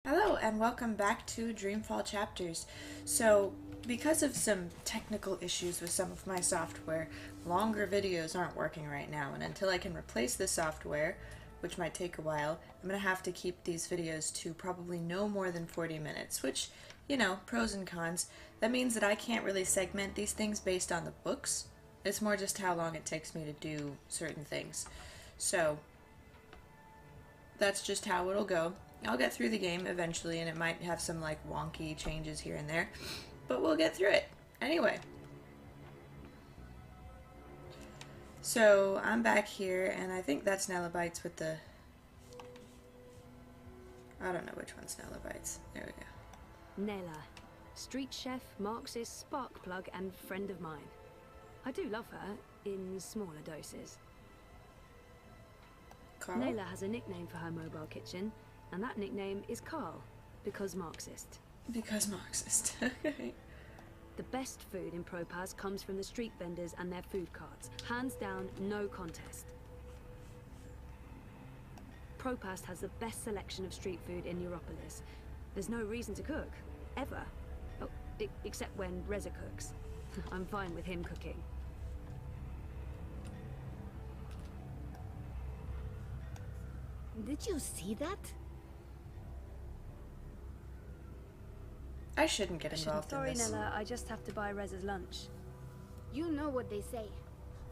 Hello and welcome back to Dreamfall chapters. So, because of some technical issues with some of my software, longer videos aren't working right now, and until I can replace the software, which might take a while, I'm going to have to keep these videos to probably no more than 40 minutes, which, you know, pros and cons. That means that I can't really segment these things based on the books. It's more just how long it takes me to do certain things. So, that's just how it'll go. I'll get through the game eventually, and it might have some like wonky changes here and there, but we'll get through it. Anyway, so I'm back here, and I think that's Nelabites with the... I don't know which one's Nelabites. There we go. Nella, street chef, Marxist, spark plug, and friend of mine. I do love her, in smaller doses. Carl? Nella has a nickname for her mobile kitchen, and that nickname is Carl, because Marxist. Because Marxist. The best food in Propaz comes from the street vendors and their food carts. Hands down, no contest. Propaz has the best selection of street food in Europolis. There's no reason to cook, ever. Oh, except when Reza cooks. I'm fine with him cooking. Did you see that? I shouldn't get involved in this. Sorry, Nella, I just have to buy Reza's lunch. You know what they say.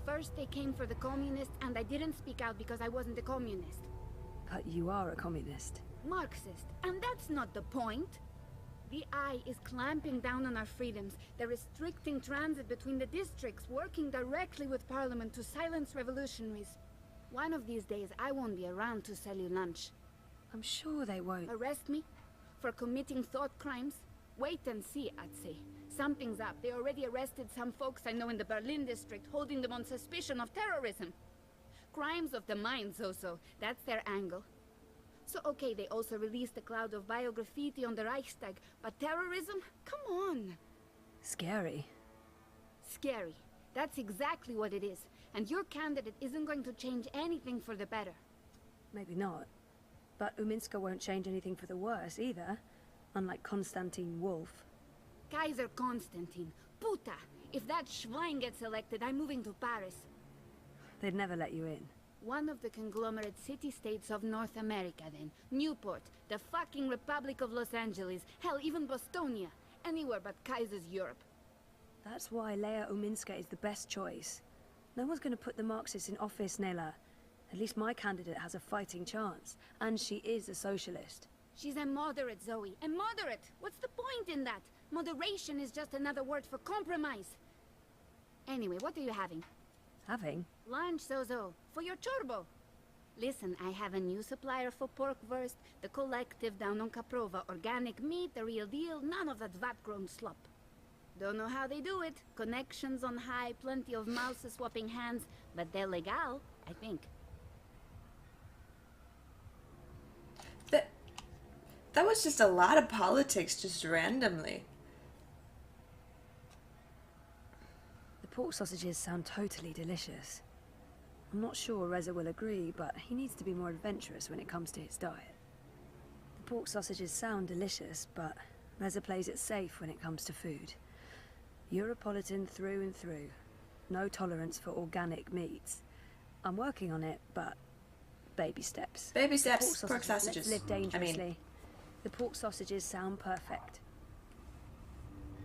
First they came for the communists, and I didn't speak out because I wasn't a communist. But you are a communist. Marxist, and that's not the point. The Eye is clamping down on our freedoms. They're restricting transit between the districts, working directly with Parliament to silence revolutionaries. One of these days, I won't be around to sell you lunch. I'm sure they won't. Arrest me? For committing thought crimes? Wait and see, I'd say. Something's up. They already arrested some folks I know in the Berlin district, holding them on suspicion of terrorism. Crimes of the mind, so. That's their angle. So okay, they also released a cloud of biograffiti on the Reichstag, but terrorism? Come on. Scary. Scary. That's exactly what it is. And your candidate isn't going to change anything for the better. Maybe not. But Uminska won't change anything for the worse, either. Unlike Konstantin Wolf. Kaiser Constantine. Puta! If that Schwein gets elected, I'm moving to Paris. They'd never let you in. One of the conglomerate city-states of North America, then. Newport. The fucking Republic of Los Angeles. Hell, even Bostonia. Anywhere but Kaiser's Europe. That's why Leia Uminska is the best choice. No one's going to put the Marxists in office, Nela. At least my candidate has a fighting chance. And she is a socialist. She's a moderate, Zoe. A moderate! What's the point in that? Moderation is just another word for compromise. Anyway, what are you having? Having? Lunch, Zozo. For your chorbo. Listen, I have a new supplier for pork wurst. The collective down on Caprova. Organic meat, the real deal. None of that vat-grown slop. Don't know how they do it. Connections on high, plenty of mouses swapping hands. But they're legal, I think. That was just a lot of politics, just randomly. The pork sausages sound totally delicious. I'm not sure Reza will agree, but he needs to be more adventurous when it comes to his diet. The pork sausages sound delicious, but Reza plays it safe when it comes to food. Europolitan through and through. No tolerance for organic meats. I'm working on it, but baby steps. Baby steps, pork sausages. Let's live dangerously. The pork sausages sound perfect.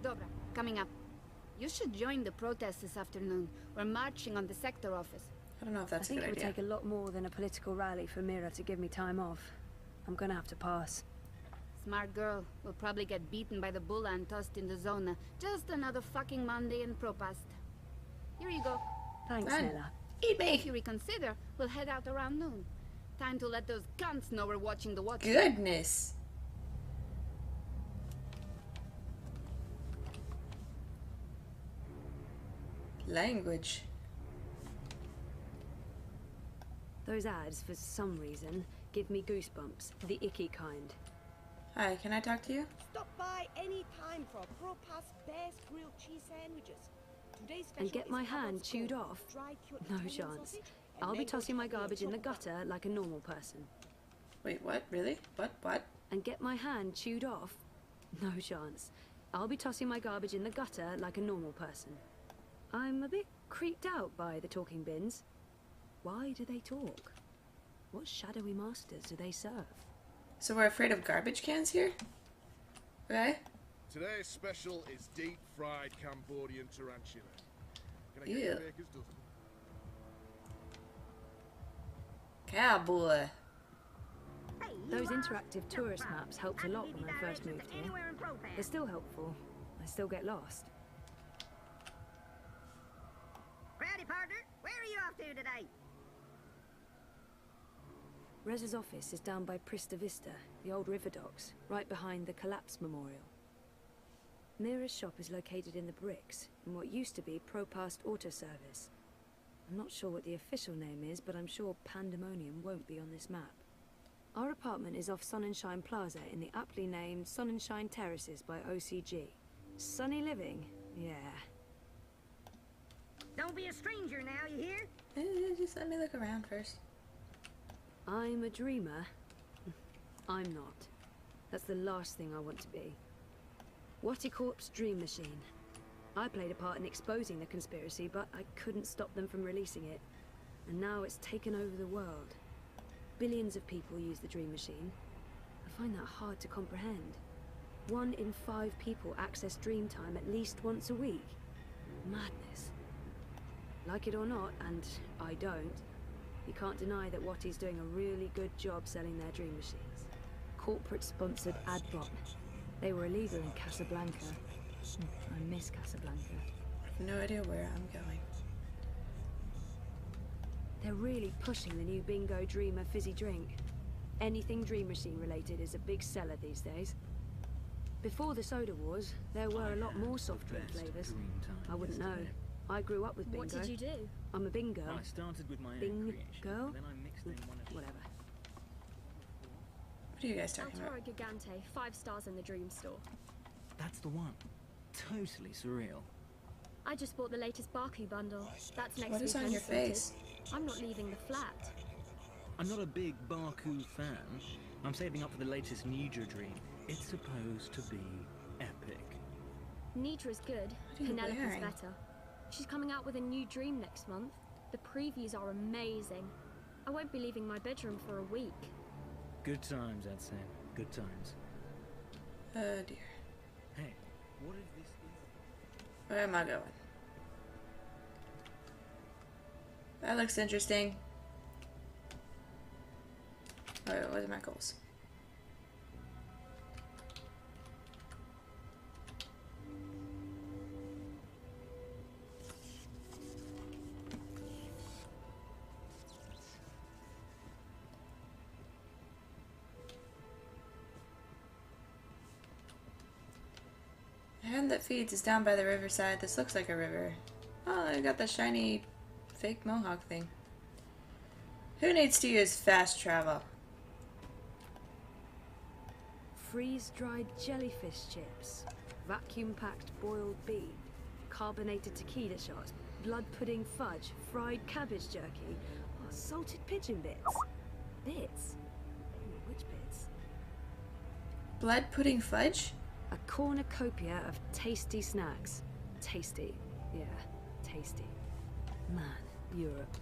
Dobra, coming up. You should join the protest this afternoon. We're marching on the sector office. I don't know if that's a good I think idea. it would take a lot more than a political rally for Mira to give me time off. I'm gonna have to pass. Smart girl. We'll probably get beaten by the bulla and tossed in the zona. Just another fucking Monday in Propast. Here you go. Thanks, Run. Nella. Eat If me! you reconsider, we'll head out around noon. Time to let those cunts know we're watching the watch. Goodness! Language. Those ads, for some reason, give me goosebumps. The icky kind. Hi, can I talk to you? Stop by any time for Propa's best grilled cheese sandwiches. Today's special And get is my Cabot's hand chewed Gold, off? dry cured No Italian chance. sausage, and I'll be mango tossing my chutney on garbage in the top of that. gutter like a normal person. Wait, what? Really? What? and get my hand chewed off? No chance. I'll be tossing my garbage in the gutter like a normal person. I'm a bit creeped out by the talking bins. Why do they talk? What shadowy masters do they serve? So we're afraid of garbage cans here? Okay. Today's special is deep-fried Cambodian tarantula. Can I get Ew. you a baker's dozen? Cowboy. Those interactive tourist maps helped a lot when I first moved here. They're still helpful. I still get lost. Howdy, partner. Where are you off to today? Rez's office is down by Prista Vista, the old river docks, right behind the Collapse Memorial. Mira's shop is located in the bricks, in what used to be Propast Auto Service. I'm not sure what the official name is, but I'm sure Pandemonium won't be on this map. Our apartment is off Sonnenschein Plaza in the aptly named Sonnenschein Terraces by OCG. Sunny living? Yeah. Don't be a stranger now, you hear? Just let me look around first. I'm a dreamer. I'm not. That's the last thing I want to be. Watticorp's dream machine. I played a part in exposing the conspiracy, but I couldn't stop them from releasing it. And now it's taken over the world. Billions of people use the dream machine. I find that hard to comprehend. 1 in 5 people access dream time at least once a week. Madness. Like it or not, and I don't, you can't deny that Watty's doing a really good job selling their dream machines. Corporate-sponsored ad bot. They were illegal in Casablanca. I miss Casablanca. I have no idea where I'm going. They're really pushing the new Bingo Dreamer fizzy drink. Anything Dream Machine related is a big seller these days. Before the soda wars, there were a lot more soft drink flavours. I wouldn't know. I grew up with Bingo. What did you do? I'm a Bingo. I started with my own Bing creation, girl? then I mixed in one of Whatever. What are you guys talking Oh, about? Altoro Gigante, 5 stars in the Dream Store. That's the one. Totally surreal. I just bought the latest Baku bundle. That's next What is on weekend your sorted. face? I'm not leaving the flat. I'm not a big Baku fan. I'm saving up for the latest Nidra Dream. It's supposed to be epic. Nidra's good. What are you Penelope's wearing? better. She's coming out with a new dream next month. The previews are amazing. I won't be leaving my bedroom for a week. Good times, I'd say. Good times. Oh dear. Hey, what if this is... Where am I going? That looks interesting. Alright, what are my goals? The hand that feeds is down by the riverside. This looks like a river. Oh, I got the shiny fake mohawk thing. Who needs to use fast travel? Freeze-dried jellyfish chips, vacuum-packed boiled beef, carbonated tequila shots, blood pudding fudge, fried cabbage jerky, salted pigeon bits. Bits? Which bits? Blood pudding fudge? A cornucopia of tasty snacks. Tasty. Yeah, tasty. Man, Europe.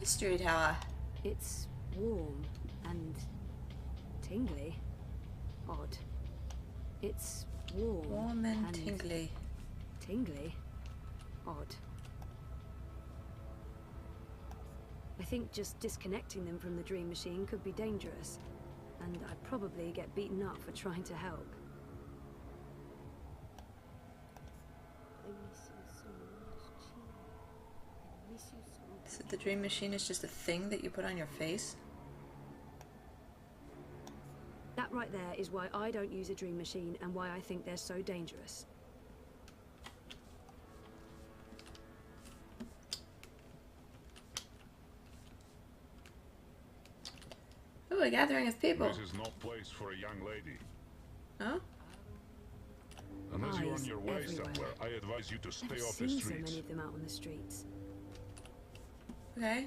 Mystery tower. It's warm and tingly. Odd. It's warm, Warm and tingly. Tingly? Odd. I think just disconnecting them from the dream machine could be dangerous, and I'd probably get beaten up for trying to help. So the dream machine is just a thing that you put on your face? That right there is why I don't use a dream machine and why I think they're so dangerous. Oh, a gathering of people. This is no place for a young lady. Huh? Unless you're on Eyes your way everywhere. somewhere, I advise you to stay I've off the seen so streets. many of them out on the streets. Okay.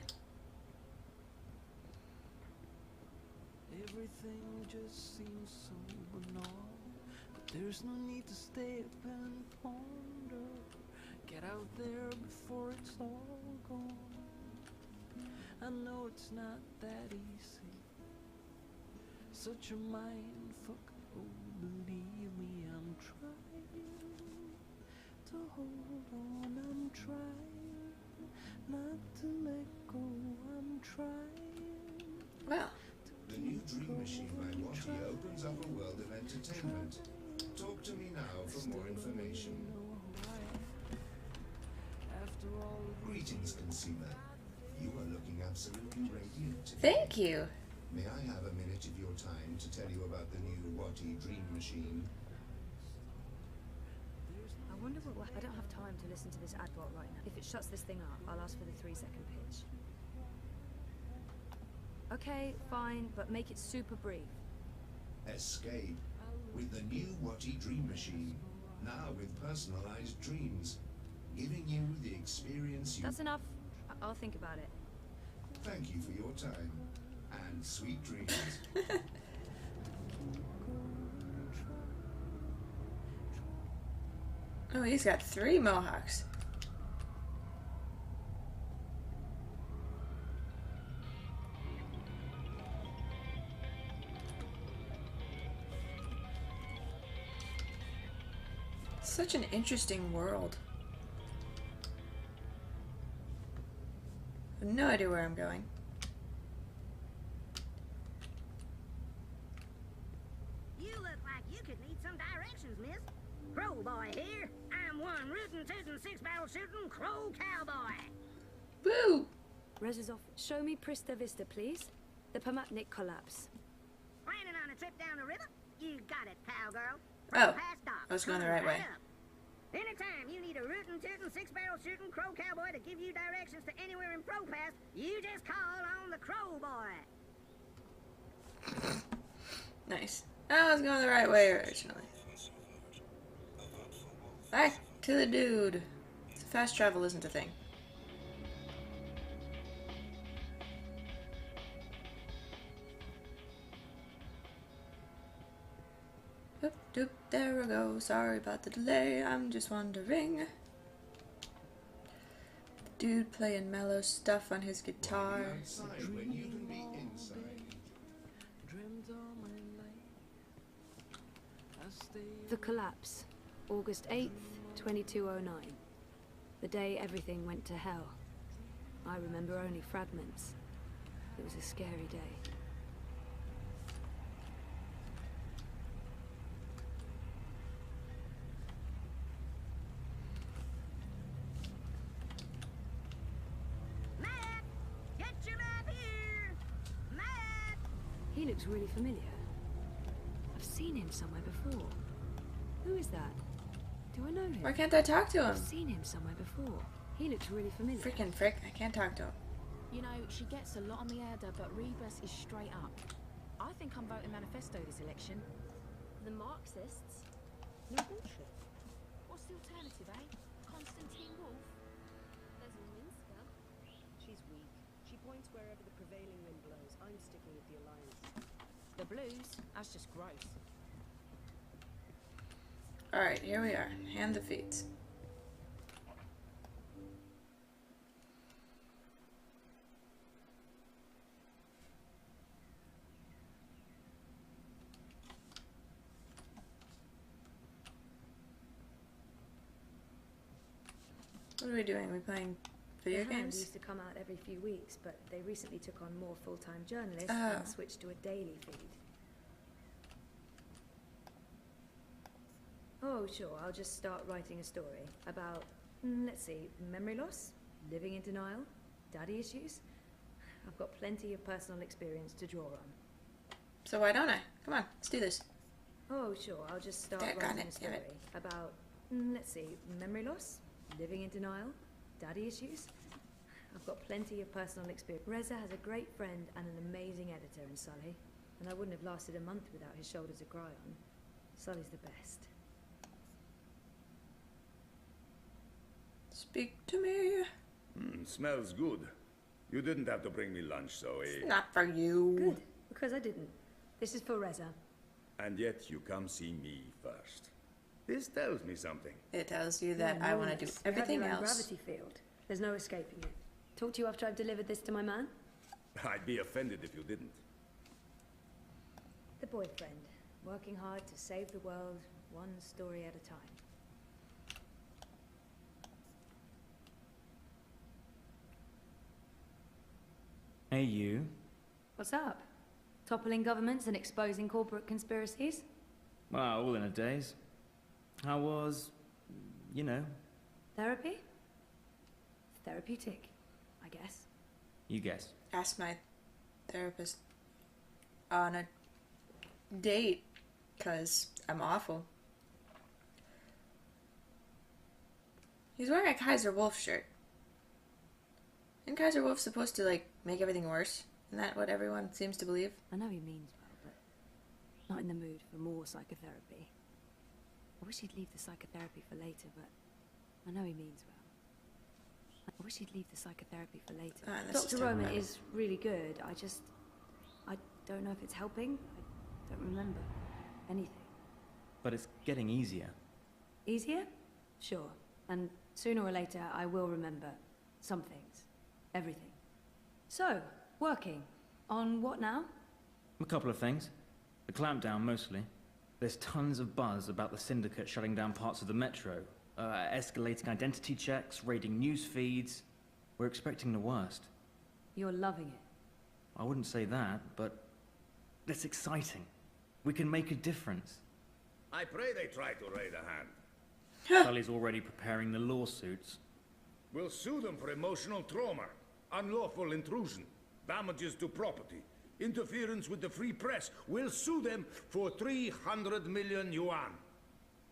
Everything just seems so banal, but there's no need to stay up and ponder. Get out there before it's all gone. I know it's not that easy. Such a mind fuck. Oh, believe me, I'm trying to hold on. I'm trying not to let go. I'm trying. Well. The new Dream Machine by Watty opens up a world of entertainment. Talk to me now for more information. Greetings, consumer. You are looking absolutely radiant today. Thank you. May I have a minute of your time to tell you about the new Watty Dream Machine? I wonder what... I don't have time to listen to this advert right now. If it shuts this thing up, I'll ask for the 3-second pitch. Okay, fine, but make it super brief. Escape with the new Watty Dream Machine. Now with personalized dreams, giving you the experience you... That's enough. I'll think about it. Thank you for your time. And sweet dreams. Oh, he's got 3 mohawks. Such an interesting world. I have no idea where I'm going. You look like you could need some directions, miss. Crow boy here. I'm one rootin' tootin' 6-barrel shootin' crow cowboy. Woo! Rez is off. Show me Prista Vista, please. The Pomatnik collapse. Planning on a trip down the river? You got it, cowgirl. Oh, Past dock. I was going the Coming right way. up. Anytime you need a rootin' tootin' 6-barrel shootin' crow cowboy to give you directions to anywhere in Pro Pass, you just call on the crow boy. Nice. I was going the right way originally. Back to the dude. Fast travel isn't a thing. Oop, doop, there we go. Sorry about the delay. I'm just wondering. The dude playing mellow stuff on his guitar. Outside when you can be inside. The collapse. August 8th, 2209. The day everything went to hell. I remember only fragments. It was a scary day. Map! Get your map here! Map! He looks really familiar. I've seen him somewhere before. Who is that? Do I know him? Why can't I talk to him? I've seen him somewhere before. He looks really familiar. Frickin' frick, I can't talk to him. You know, she gets a lot on the Erda, but Rebus is straight up. I think I'm voting Manifesto this election. The Marxists? No bullshit. What's the alternative, eh? Constantine Wolf? There's Minska. She's weak. She points wherever the prevailing wind blows. I'm sticking with the Alliance. The Blues? That's just gross. Alright, here we are. Hand the feet. What are we doing? Are we playing video The Hand games? used to come out every few weeks, but they recently took on more full-time journalists Oh. and switched to a daily feed. Oh, sure, I'll just start writing a story about, let's see, memory loss, living in denial, daddy issues. I've got plenty of personal experience to draw on. So why don't I? Come on, let's do this. Oh, sure, I'll just start Daggone writing a it, story damn it. about, let's see, memory loss, living in denial, daddy issues. I've got plenty of personal experience. Reza has a great friend and an amazing editor in Sully. and I wouldn't have lasted a month without his shoulder to cry on. Sully's the best. Speak to me. Smells good. You didn't have to bring me lunch, Zoe. It's not for you. Good, because I didn't. This is for Reza. And yet you come see me first. This tells me something. It tells you that I want to do everything else. Gravity field. There's no escaping it. Talk to you after I've delivered this to my man? I'd be offended if you didn't. The boyfriend. Working hard to save the world, one story at a time. Hey, you. What's up? Toppling governments and exposing corporate conspiracies? Well, all in a daze. How was, you know? Therapy? Therapeutic, I guess. You guess. Ask my therapist on a date, because I'm awful. He's wearing a Kaiser Wolf shirt. Isn't Kaiser Wolf supposed to, like, make everything worse? Isn't that what everyone seems to believe? I know he means well, but not in the mood for more psychotherapy. I wish he'd leave the psychotherapy for later, but I know he means well. I wish he'd leave the psychotherapy for later. Dr. Roman is really good. I don't know if it's helping. I don't remember anything. But it's getting easier. Easier? Sure. And sooner or later, I will remember some things. Everything. So, working. On what now? A couple of things. The clampdown, mostly. There's tons of buzz about the syndicate shutting down parts of the metro. Escalating identity checks, raiding news feeds. We're expecting the worst. You're loving it. I wouldn't say that, but it's exciting. We can make a difference. I pray they try to raise a hand. Sully's already preparing the lawsuits. We'll sue them for emotional trauma, unlawful intrusion, damages to property, interference with the free press. We'll sue them for 300 million yuan.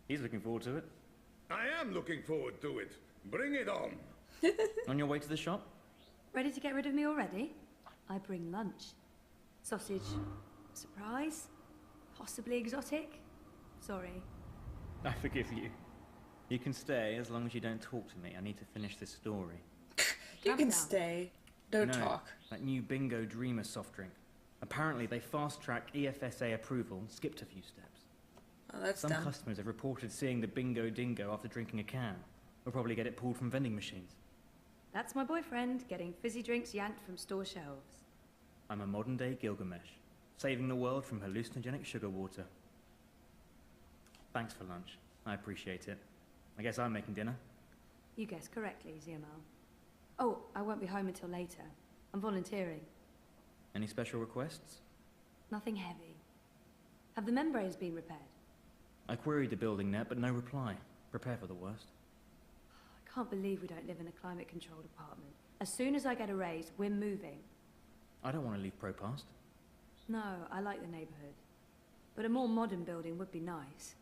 He's looking forward to it. I am looking forward to it. Bring it on. On your way to the shop? Ready to get rid of me already? I bring lunch. Sausage. Surprise? Possibly exotic? Sorry. I forgive you. You can stay as long as you don't talk to me. I need to finish this story. You can stay. Don't talk. That new Bingo Dreamer soft drink. Apparently they fast-tracked EFSA approval and skipped a few steps. Oh, that's Some dumb. customers have reported seeing the Bingo Dingo after drinking a can. We'll probably get it pulled from vending machines. That's my boyfriend, getting fizzy drinks yanked from store shelves. I'm a modern-day Gilgamesh, saving the world from hallucinogenic sugar water. Thanks for lunch. I appreciate it. I guess I'm making dinner. You guessed correctly, ZML. Oh, I won't be home until later. I'm volunteering. Any special requests? Nothing heavy. Have the membranes been repaired? I queried the building net, but no reply. Prepare for the worst. I can't believe we don't live in a climate-controlled apartment. As soon as I get a raise, we're moving. I don't want to leave Propast. No, I like the neighborhood. But a more modern building would be nice.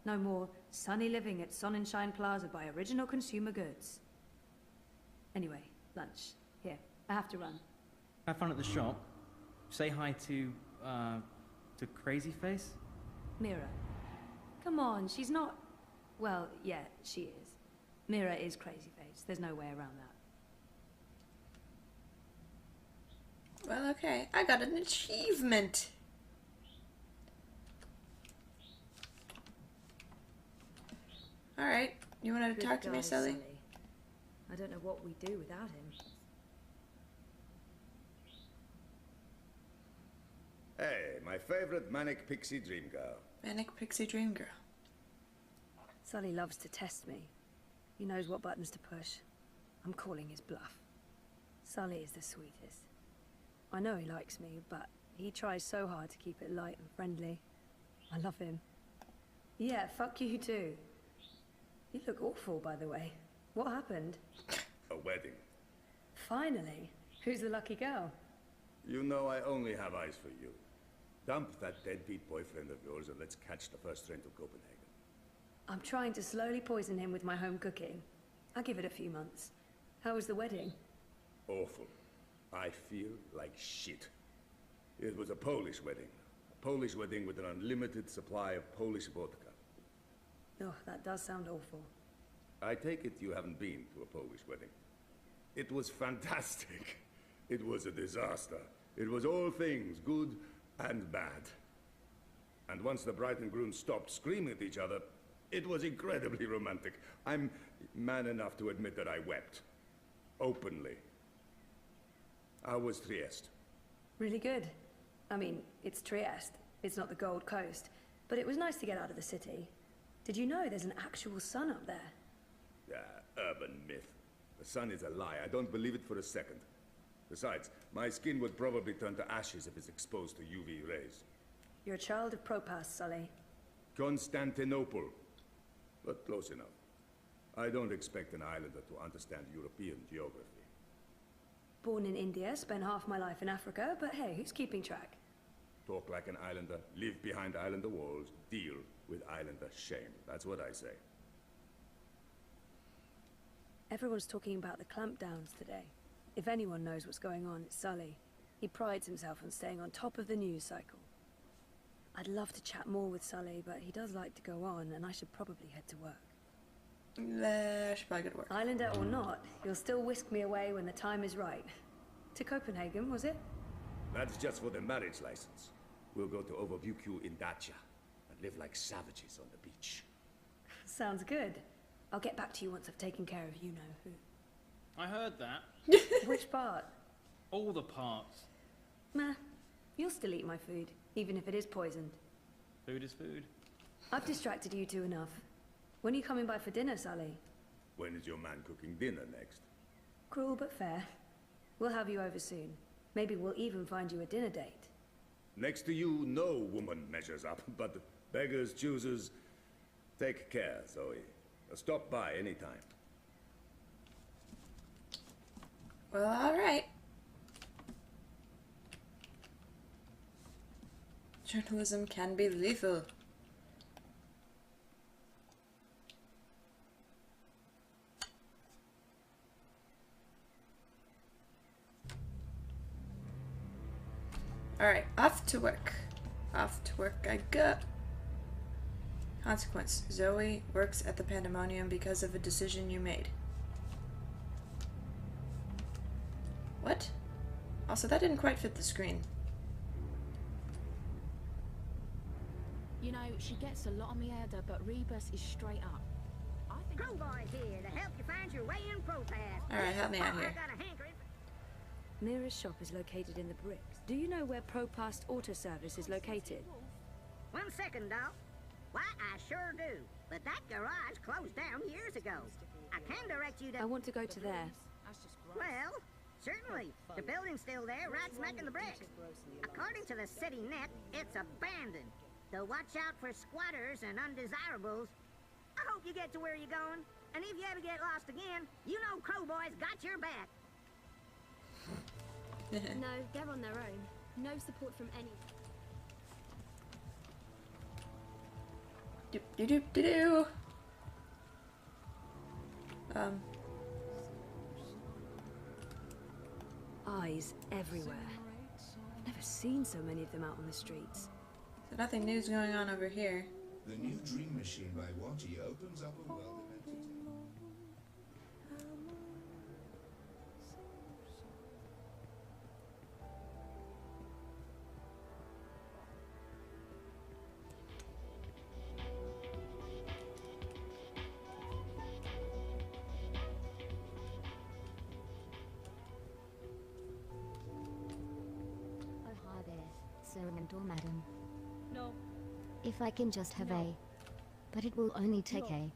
No more sunny living at Sonnenschein Plaza by Original Consumer Goods. Anyway, lunch. Here, I have to run. Have fun at the shop. Say hi to Crazy Face? Mira. Come on, she's not... Well, yeah, she is. Mira is Crazy Face. There's no way around that. Well, okay. I got an achievement. Alright. You want to talk to me, Sully? I don't know what we'd do without him. Hey, my favorite manic pixie dream girl. Manic pixie dream girl. Sully loves to test me. He knows what buttons to push. I'm calling his bluff. Sully is the sweetest. I know he likes me, but he tries so hard to keep it light and friendly. I love him. Yeah, fuck you too. You look awful, by the way. What happened? A wedding. Finally. Who's the lucky girl? You know I only have eyes for you. Dump that deadbeat boyfriend of yours and let's catch the first train to Copenhagen. I'm trying to slowly poison him with my home cooking. I'll give it a few months. How was the wedding? Awful. I feel like shit. It was a Polish wedding. Polish wedding with an unlimited supply of Polish vodka. Oh, that does sound awful. I take it you haven't been to a Polish wedding. It was fantastic. It was a disaster. It was all things, good and bad. And once the bride and groom stopped screaming at each other, it was incredibly romantic. I'm man enough to admit that I wept. Openly. How was Trieste? Really good. I mean, it's Trieste. It's not the Gold Coast. But it was nice to get out of the city. Did you know there's an actual sun up there? Urban myth. The sun is a lie. I don't believe it for a second. Besides, my skin would probably turn to ashes if it's exposed to UV rays. You're a child of Propas, Sully. Constantinople. But close enough. I don't expect an islander to understand European geography. Born in India, spent half my life in Africa, but hey, who's keeping track? Talk like an islander, live behind islander walls, deal with islander shame. That's what I say. Everyone's talking about the clampdowns today. If anyone knows what's going on, it's Sully. He prides himself on staying on top of the news cycle. I'd love to chat more with Sully, but he does like to go on, and I should probably head to work. Should probably go to work. Islander or not, he'll still whisk me away when the time is right. To Copenhagen, was it? That's just for the marriage license. We'll go to Overview in Dacia and live like savages on the beach. Sounds good. I'll get back to you once I've taken care of you-know-who. I heard that. Which part? All the parts. Meh. You'll still eat my food, even if it is poisoned. Food is food. I've distracted you two enough. When are you coming by for dinner, Sully? When is your man cooking dinner next? Cruel but fair. We'll have you over soon. Maybe we'll even find you a dinner date. Next to you, no woman measures up, but beggars, choosers, take care, Zoe. Stop by anytime. Well, alright. Journalism can be lethal. Alright, off to work. Off to work I go. Consequence. Zoe works at the Pandemonium because of a decision you made. What? Also, that didn't quite fit the screen. You know, she gets a lot on me head, but Rebus is straight up. I think Crowboy's here to help you find your way in ProPass. Alright, help me out here. I got a hankering. Mira's shop is located in the bricks. Do you know where ProPast Auto Service is located? 1 second, doll. Why, I sure do. But that garage closed down years ago. I can direct you to... I want to go to there. Well, certainly. The building's still there, right smack in the bricks. According to the city net, it's abandoned. So watch out for squatters and undesirables. I hope you get to where you're going. And if you ever get lost again, you know Crowboy's got your back. No, they're on their own. No support from anyone. Doop doop doop doo doo. Eyes everywhere. I've never seen so many of them out on the streets. So nothing new's going on over here. The new Dream Machine by Watty opens up a world of entertainment. Oh, hi there, sir and/or madam. No. If I can just have a... But it will only take a...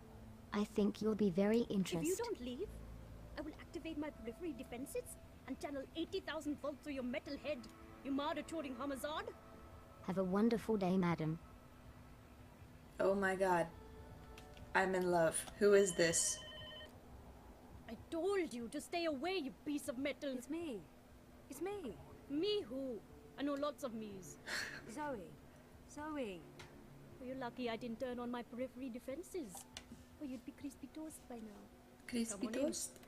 I think you'll be very interested. If you don't leave, I will activate my periphery defenses and channel 80,000 volts through your metal head, you murder-toting homicide. Have a wonderful day, madam. Oh my god. I'm in love. Who is this? I told you to stay away, you piece of metal. It's me. It's me. Me who? I know lots of me's. Zoe. Zoe. Well, you're lucky I didn't turn on my periphery defenses. Or you'd be crispy toast by now. Crispy Come on in. toast?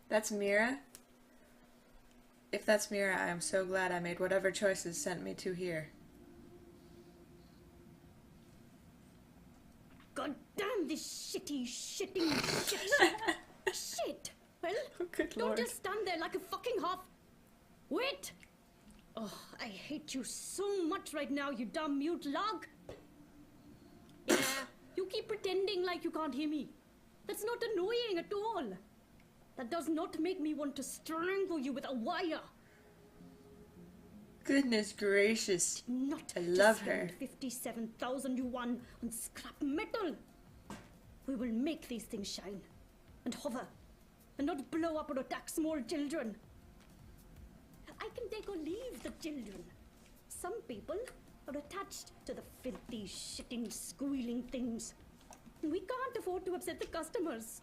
That's Mira? If that's Mira, I am so glad I made whatever choices sent me to here. God damn this shitting shit. Shit. Well, Good don't Lord. just stand there like a fucking half. Wait. Oh, I hate you so much right now, you dumb mute log. Yeah, you keep pretending like you can't hear me. That's not annoying at all. That does not make me want to strangle you with a wire. Goodness gracious. Not I love to her. spend 57,000 yuan on scrap metal. We will make these things shine and hover and not blow up or attack small children. I can take or leave the children. Some people are attached to the filthy, shitting, squealing things. We can't afford to upset the customers.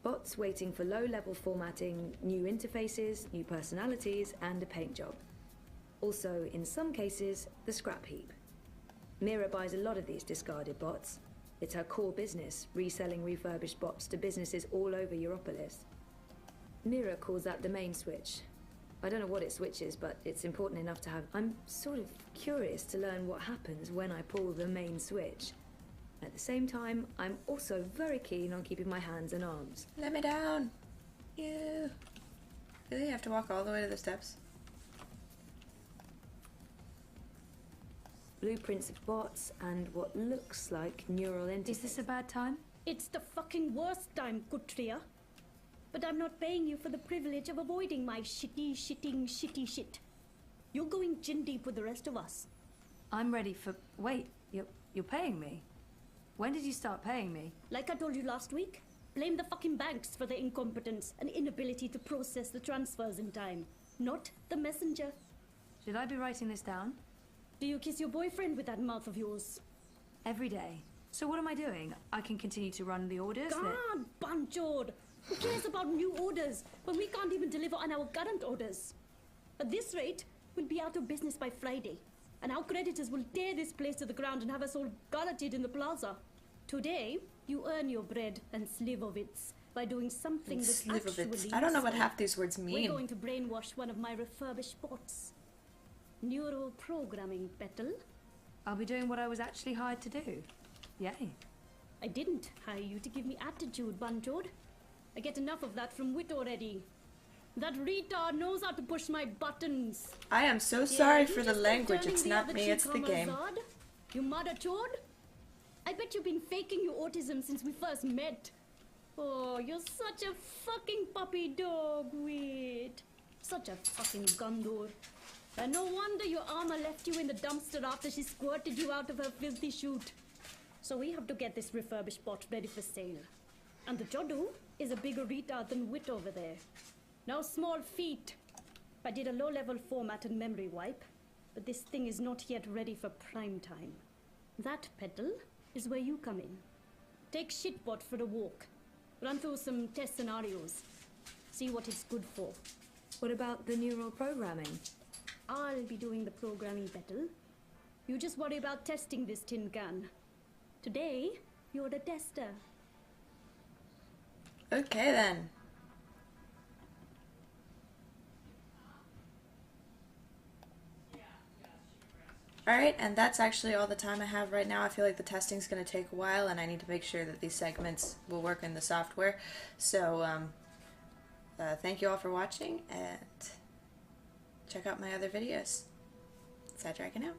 Bots waiting for low-level formatting, new interfaces, new personalities, and a paint job. Also, in some cases, the scrap heap. Mira buys a lot of these discarded bots. It's her core business, reselling refurbished bots to businesses all over Europolis. Mira calls that the main switch. I don't know what it switches, but it's important enough to have. I'm sort of curious to learn what happens when I pull the main switch. At the same time, I'm also very keen on keeping my hands and arms. Let me down. You. Really have to walk all the way to the steps? Blueprints of bots and what looks like neural interface. Is this a bad time? It's the fucking worst time, Kutria. But I'm not paying you for the privilege of avoiding my shitty shit. You're going chin deep with the rest of us. I'm ready for... Wait, you're paying me? When did you start paying me? Like I told you last week, blame the fucking banks for their incompetence and inability to process the transfers in time, not the messenger. Should I be writing this down? Do you kiss your boyfriend with that mouth of yours? Every day. So what am I doing? I can continue to run the orders? God, Banchod! Who cares about new orders when we can't even deliver on our current orders? At this rate, we'll be out of business by Friday, and our creditors will tear this place to the ground and have us all garroted in the plaza. Today, you earn your bread and slivovitz by doing something that's actually I don't know what half these words mean. We're going to brainwash one of my refurbished bots. Neural programming, Petal. I'll be doing what I was actually hired to do. Yay. I didn't hire you to give me attitude, Banchod. I get enough of that from Wit already. That retard knows how to push my buttons. I am so sorry for the language. It's not me, it's the game. You mother chode? I bet you've been faking your autism since we first met. Oh, you're such a fucking puppy dog, Wit. Such a fucking gondor. And no wonder your armor left you in the dumpster after she squirted you out of her filthy chute. So we have to get this refurbished bot ready for sale. And the Jodu is a bigger retard than Wit over there. No small feat. I did a low-level format and memory wipe, but this thing is not yet ready for prime time. That, Petal, is where you come in. Take Shitbot for a walk. Run through some test scenarios. See what it's good for. What about the neural programming? I'll be doing the programming, Petal. You just worry about testing this tin can. Today, you're the tester. Okay then. Alright, and that's actually all the time I have right now. I feel like the testing's going to take a while, and I need to make sure that these segments will work in the software. So, thank you all for watching, and check out my other videos. Sad Dragon out.